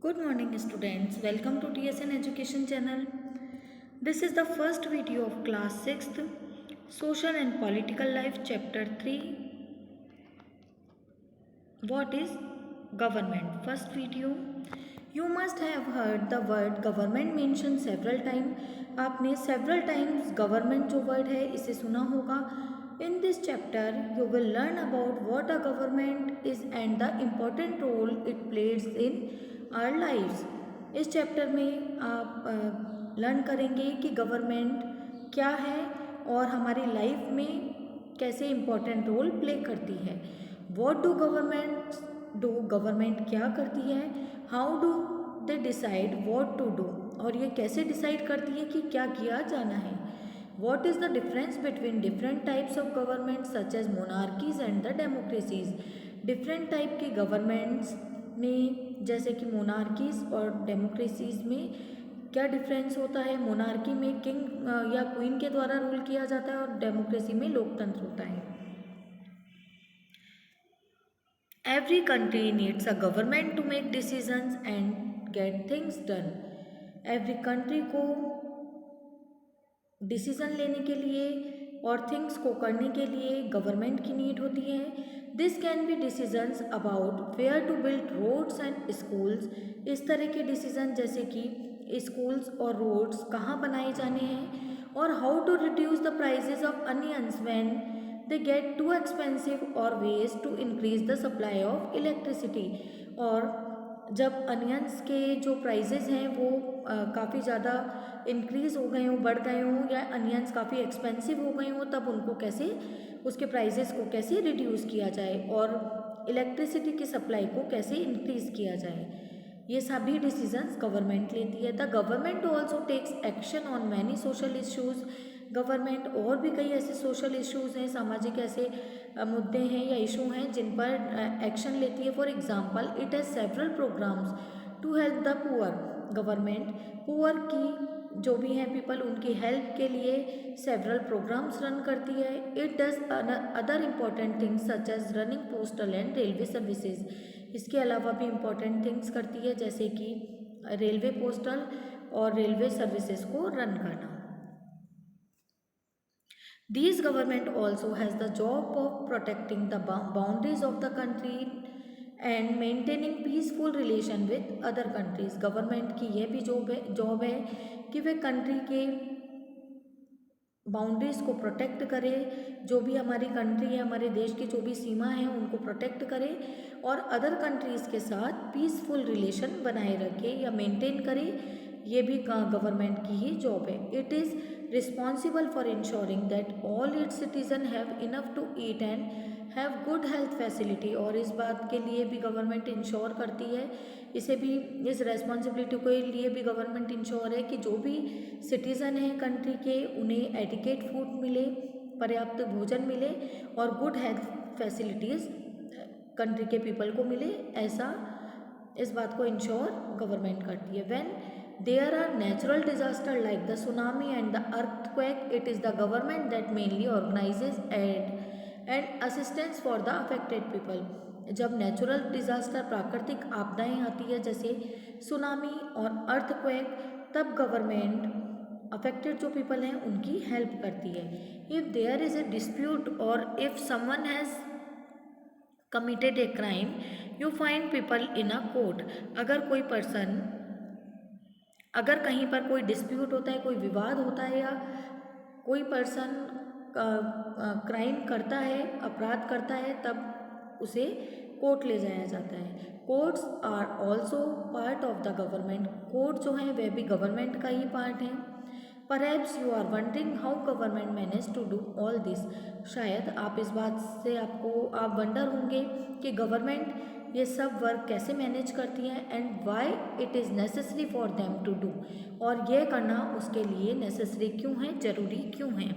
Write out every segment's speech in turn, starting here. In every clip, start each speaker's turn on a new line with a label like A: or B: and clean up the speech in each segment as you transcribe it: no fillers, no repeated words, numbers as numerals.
A: Good morning students, welcome to TSN Education channel. This is the first video of class 6th Social and Political Life chapter 3. What is government? First video. You must have heard the word government mentioned several times. आपने several times government जो word है इसे सुना होगा. In this chapter you will learn about what a government is and the important role it plays in our lives. इस chapter में आप learn करेंगे कि गवर्नमेंट क्या है और हमारी लाइफ में कैसे इम्पोर्टेंट रोल प्ले करती है. व्हाट डू गवर्नमेंट क्या करती है, how do they decide what to do, और ये कैसे डिसाइड करती है कि क्या किया जाना है. What is the difference between different types of government such as monarchies and the democracies. Different type की गवर्नमेंट्स में जैसे कि मोनार्कीज और डेमोक्रेसीज में क्या डिफरेंस होता है. मोनार्की में किंग या क्वीन के द्वारा रूल किया जाता है और डेमोक्रेसी में लोकतंत्र होता है. Every country needs a government to make decisions and get things done. Every country को डिसीजन लेने के लिए और थिंग्स को करने के लिए गवर्नमेंट की नीड होती है. This can be decisions about where to build roads and schools. इस तरह के डिसीजन जैसे कि स्कूल्स और रोड्स कहाँ बनाए जाने हैं, और how to reduce the prices of onions when they get too expensive और ways to increase the supply of electricity. और जब अनियंस के जो प्राइजेज हैं वो काफ़ी ज़्यादा इंक्रीज़ हो गए हों, बढ़ गए हों, या अनियंस काफ़ी एक्सपेंसिव हो गए हों, तब उनको कैसे उसके प्राइजेस को कैसे रिड्यूस किया जाए और इलेक्ट्रिसिटी की सप्लाई को कैसे इंक्रीज़ किया जाए. ये सभी डिसीजंस गवर्नमेंट लेती है. The government also takes action on many social issues. Government और भी कई ऐसे सोशल इश्यूज़ हैं, सामाजिक ऐसे मुद्दे हैं या इशू हैं जिन पर एक्शन लेती है. For example it has several programmes to help the poor. Government poor की जो भी हैं पीपल उनकी हेल्प के लिए सेवरल प्रोग्राम्स रन करती है. It does other important things such as running postal and railway services. इसके अलावा भी इम्पॉर्टेंट थिंग्स करती है जैसे कि रेलवे, पोस्टल और रेलवे सर्विसेज को रन करना. These government also has the job of protecting the boundaries of the country and maintaining peaceful relation with other countries. Government की यह भी जॉब है कि वे कंट्री के बाउंड्रीज़ को प्रोटेक्ट करे. जो भी हमारी कंट्री है, हमारे देश की जो भी सीमा है उनको प्रोटेक्ट करे और अदर कंट्रीज़ के साथ पीसफुल रिलेशन बनाए रखे या मेंटेन करे. ये भी गवर्नमेंट की ही जॉब है. It is responsible for ensuring that all its citizen have enough to eat and have good health facility. और इस बात के लिए भी गवर्नमेंट इंश्योर करती है, इसे भी इस रेस्पॉन्सिबिलिटी के लिए भी गवर्नमेंट इंश्योर है कि जो भी सिटीज़न हैं कंट्री के उन्हें एडिकेट फूड मिले, पर्याप्त भोजन मिले और गुड हेल्थ फैसिलिटीज़ कंट्री के पीपल को मिले. ऐसा इस बात को इंश्योर गवर्नमेंट करती है. When there are natural disaster like the tsunami and the earthquake, it is the government that mainly organises and assistance for the affected people. जब नेचुरल डिजास्टर प्राकृतिक आपदाएं आती है जैसे सुनामी और अर्थक्वेक, तब गवर्नमेंट अफेक्टेड जो पीपल हैं उनकी हेल्प करती है. If there is a dispute और if someone has committed a crime you find people in a court. अगर कहीं पर कोई डिस्प्यूट होता है, कोई विवाद होता है या कोई पर्सन क्राइम करता है, अपराध करता है, तब उसे कोर्ट ले जाया जाता है. Courts are also part of the government. Court जो हैं वह भी गवर्नमेंट का ही पार्ट है. Perhaps you are wondering how government manage to do all this. शायद आप इस बात से आप वंडर होंगे कि गवर्नमेंट ये सब वर्क कैसे मैनेज करती है and why it is necessary for them to do, और ये करना उसके लिए नेसेसरी क्यों है, ज़रूरी क्यों है.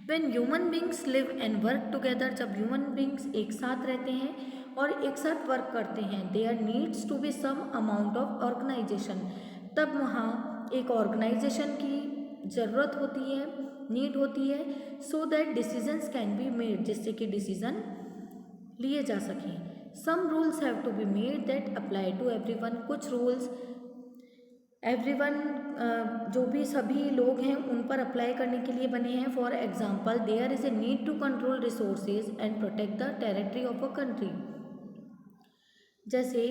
A: When human beings live and work together, जब ह्यूमन बींग्स एक साथ रहते हैं और एक साथ वर्क करते हैं, there needs to be some amount of organisation. तब वहाँ एक ऑर्गेनाइजेशन की ज़रूरत होती है, नीड होती है, so that decisions can be made, जिससे कि डिसीज़न लिए जा सकें. Some rules have to be made that apply to everyone, कुछ रूल्स एवरीवन जो भी सभी लोग हैं उन पर अप्लाई करने के लिए बने हैं। For example, there is a need to control resources and protect the territory of a country. जैसे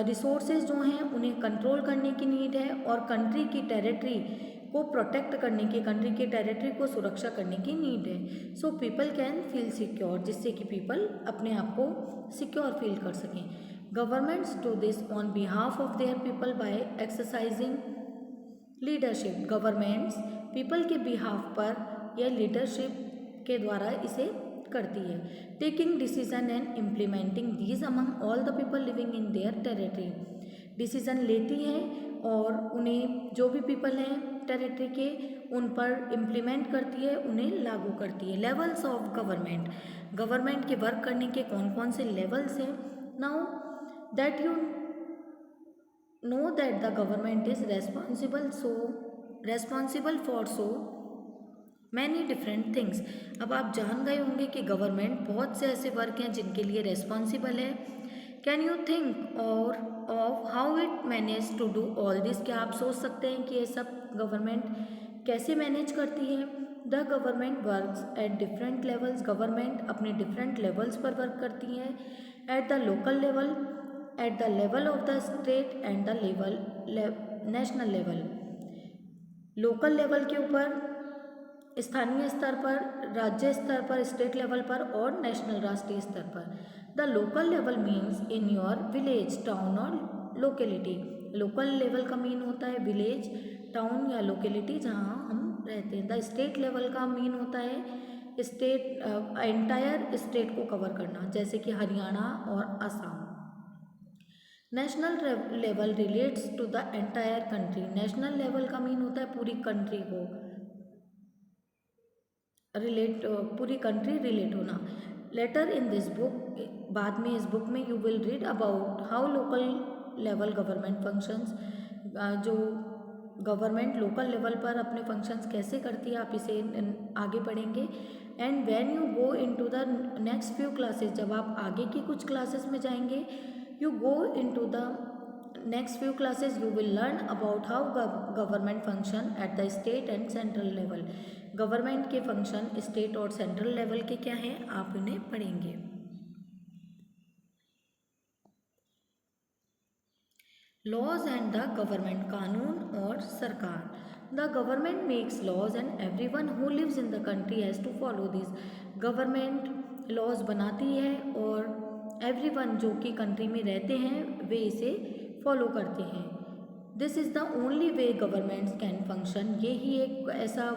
A: रिसोर्सेज जो हैं उन्हें कंट्रोल करने की नीड है और कंट्री की टेरिटरी को प्रोटेक्ट करने की, कंट्री की टेरिटरी को सुरक्षा करने की नीड है। So people can feel secure, जिससे कि पीपल अपने आप को सिक्योर फील कर सकें। Governments do this on behalf of their people by exercising leadership. Governments people के बिहाफ पर या लीडरशिप के द्वारा इसे करती है। Taking decision and implementing these among all the people living in their territory. Decision लेती है और उन्हें जो भी पीपल हैं टेरिटरी के उन पर इम्प्लीमेंट करती है, उन्हें लागू करती है। लेवल्स ऑफ गवर्नमेंट, गवर्नमेंट के वर्क करने के कौन कौन से लेवल्स हैं। Now that you know that the government is responsible for so many different things. अब आप जान गए होंगे कि गवर्नमेंट बहुत से ऐसे वर्क हैं जिनके लिए रेस्पॉन्सिबल है। कैन यू थिंक और of how it manage to do all this, क्या आप सोच सकते हैं कि ये सब गवर्नमेंट कैसे मैनेज करती है। The government works at different levels, government अपने डिफरेंट लेवल्स पर वर्क करती है। At the local level, at the level of the state and the level national level. Local level के ऊपर, स्थानीय स्तर पर, राज्य स्तर पर, स्टेट लेवल पर और नेशनल राष्ट्रीय स्तर पर। The local level means in your village, town और लोकेलिटी। लोकल लेवल का मीन होता है विलेज, टाउन या लोकेलिटी जहाँ हम रहते हैं। द स्टेट लेवल का मीन होता है स्टेट, एंटायर स्टेट को कवर करना, जैसे कि हरियाणा और Assam. National level relates to the entire country, national level का मीन होता है पूरी कंट्री को पूरी कंट्री रिलेट होना। लेटर इन दिस बुक, बाद में इस बुक में you will read about how local level government functions, जो गवर्नमेंट लोकल लेवल पर अपने फंक्शंस कैसे करती है, आप इसे आगे पढ़ेंगे। And when you go into the next few classes, जब आप आगे की कुछ क्लासेस में जाएंगे, you go into the next few classes you will learn about how government function at the state and central level. Government के function state और central level के क्या हैं, आप उन्हें पढ़ेंगे। लॉज एंड द गवर्नमेंट, कानून और सरकार। The government makes laws and everyone who lives in the country has to follow this. Government laws बनाती है और एवरीवन जो कि कंट्री में रहते हैं वे इसे फॉलो करते हैं। This is the only way governments can function, ये ही एक ऐसा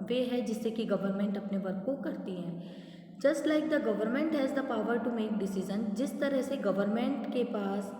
A: वे है जिससे कि गवर्नमेंट अपने वर्क को करती है। Just like the government has the power to make decision, जिस तरह से गवर्नमेंट के पास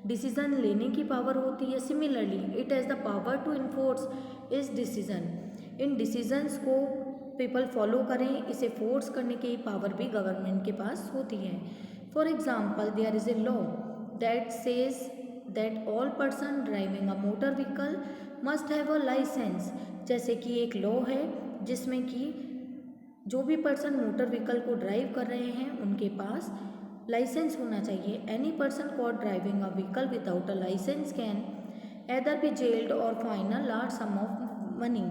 A: डिसीजन लेने की पावर होती है, similarly it has the power to enforce its decision, इन डिसीजंस को पीपल फॉलो करें, इसे फोर्स करने की पावर भी गवर्नमेंट के पास होती है। For example, there is a law that says that all person driving a motor vehicle must have a licence. जैसे कि एक लॉ है जिसमें कि जो भी पर्सन मोटर व्हीकल को ड्राइव कर रहे हैं उनके पास लाइसेंस होना चाहिए। Any person caught driving a vehicle without a licence can either be jailed और fine a large sum of money.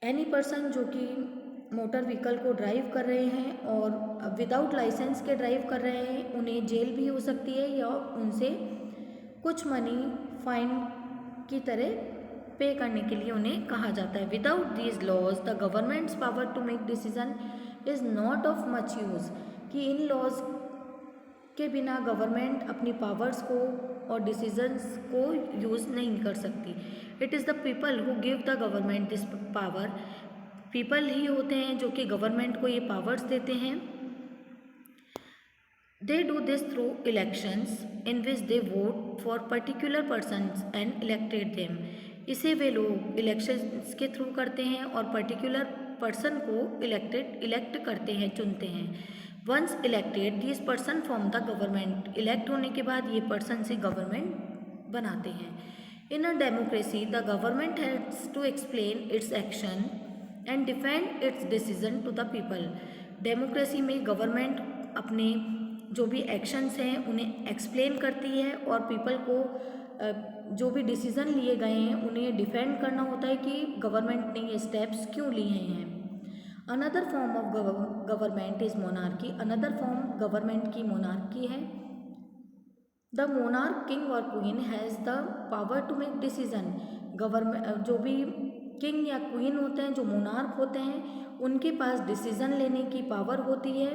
A: Any person जो कि मोटर व्हीकल को ड्राइव कर रहे हैं और विदाउट लाइसेंस के ड्राइव कर रहे हैं, उन्हें जेल भी हो सकती है या उनसे कुछ मनी फाइन की तरह पे करने के लिए उन्हें कहा जाता है। Without these laws the government's power to make decision is not of much use, कि इन लॉज के बिना गवर्नमेंट अपनी पावर्स को और डिसीजंस को यूज़ नहीं कर सकती। It is the people who give the government this power, people ही होते हैं जो कि गवर्नमेंट को ये पावर्स देते हैं। They do this through elections in which they vote for particular persons and elected them. इसे वे लोग इलेक्शंस के थ्रू करते हैं और पर्टिकुलर पर्सन को इलेक्ट करते हैं, चुनते हैं। Once elected this person form the government, elect होने के बाद ये पर्सन से गवर्नमेंट बनाते हैं। In a democracy the government has to explain its action and defend its decision to the people. Democracy में गवर्नमेंट अपने जो भी एक्शंस हैं उन्हें एक्सप्लेन करती है और पीपल को जो भी डिसीज़न लिए गए हैं उन्हें डिफेंड करना होता है कि गवर्नमेंट ने ये स्टेप्स क्यों लिए हैं। Another form of government is monarchy. Another form government की मोनार्की है। द मोनार्क किंग और queen has the power to make decision. Government जो भी किंग या क्वीन होते हैं, जो मोनार्क होते हैं, उनके पास डिसीजन लेने की पावर होती है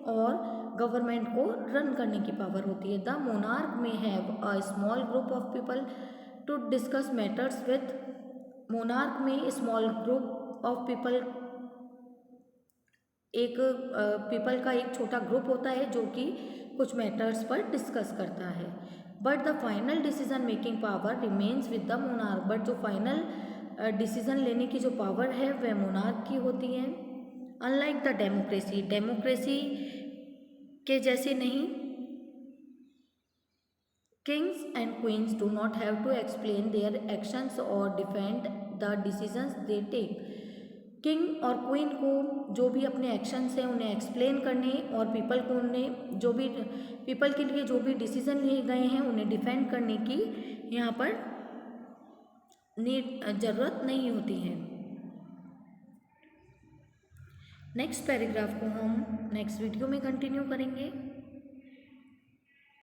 A: और गवर्नमेंट को रन करने की पावर होती है। The monarch may have a small group of people to discuss matters with. Monarch में स्मॉल ग्रुप ऑफ पीपल, एक पीपल का एक छोटा ग्रुप होता है जो कि कुछ मैटर्स पर डिस्कस करता है। But the final decision making power remains with the monarch. But जो फाइनल डिसीजन लेने की जो पावर है वह मोनार्क की होती है। अनलाइक द डेमोक्रेसी, डेमोक्रेसी के जैसे नहीं, kings and queens do not have to explain their actions और defend the decisions they take. King और क्वीन को जो भी अपने एक्शंस हैं उन्हें एक्सप्लेन करने और पीपल को उन्हें जो भी पीपल के लिए जो भी डिसीजन लिए गए हैं उन्हें डिफेंड करने की यहाँ पर ज़रूरत नहीं होती है। नेक्स्ट पैराग्राफ को हम नेक्स्ट वीडियो में कंटिन्यू करेंगे।